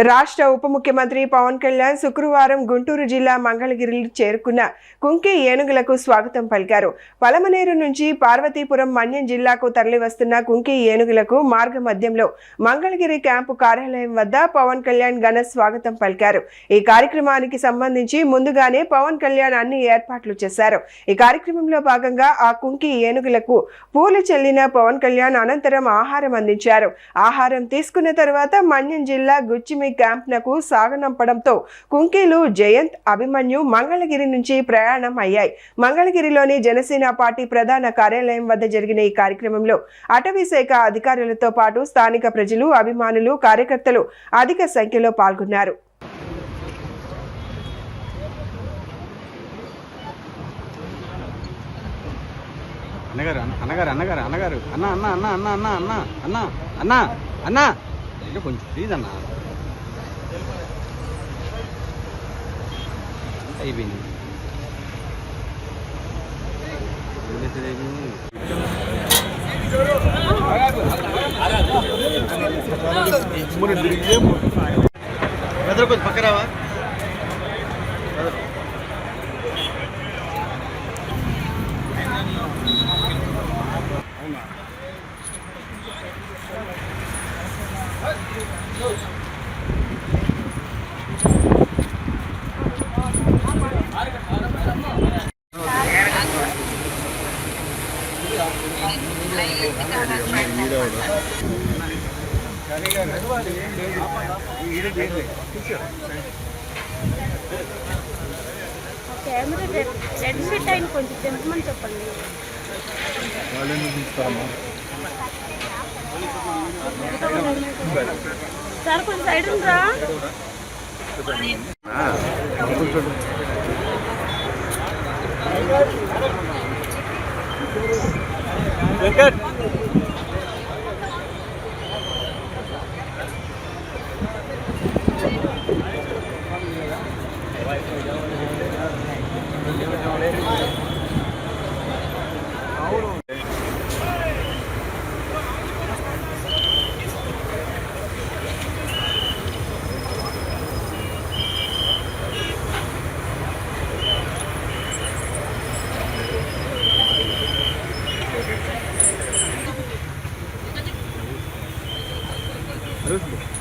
రాష్ట్ర ఉప ముఖ్యమంత్రి పవన్ కళ్యాణ్ శుక్రవారం గుంటూరు జిల్లా మంగళగిరిలో చేరుకున్న కుంకి ఏనుగులకు స్వాగతం పలికారు. పలమనేరు నుంచి పార్వతీపురం మన్యం జిల్లాకు తరలివస్తున్న కుంకి ఏనుగులకు మార్గ మధ్యంలో మంగళగిరి క్యాంపు కార్యాలయం వద్ద పవన్ కళ్యాణ్ ఘన స్వాగతం పలికారు. ఈ కార్యక్రమానికి సంబంధించి ముందుగానే పవన్ కళ్యాణ్ అన్ని ఏర్పాట్లు చేశారు. ఈ కార్యక్రమంలో భాగంగా ఆ కుంకి ఏనుగులకు పూలు చెల్లిన పవన్ కళ్యాణ్ అనంతరం ఆహారం అందించారు. ఆహారం తీసుకున్న తర్వాత మన్యం జిల్లా గుచ్చిమి క్యాంప్ నకు సాగనంపడంతో కుంకీలు జయంత్, అభిమన్యు మంగళగిరి నుంచి ప్రయాణం అయ్యాయి. మంగళగిరిలోని జనసేన పార్టీ ప్రధాన కార్యాలయం వద్ద జరిగిన ఈ కార్యక్రమంలో అటవీ శాఖ అధికారులతో పాటు స్థానిక ప్రజలు, అభిమానులు, కార్యకర్తలు అధిక సంఖ్యలో పాల్గొన్నారు. కొంచెం ప్లీజ్ అన్న అయిపోయింది. కొంచెం పక్కరావా కెమెరా రెడ్ సెట్ అయిన కొంచెం తెంపమని చెప్పండి. సార్ కొంచెం సైడ్ ఉందా? వెంకట్ Ruslu.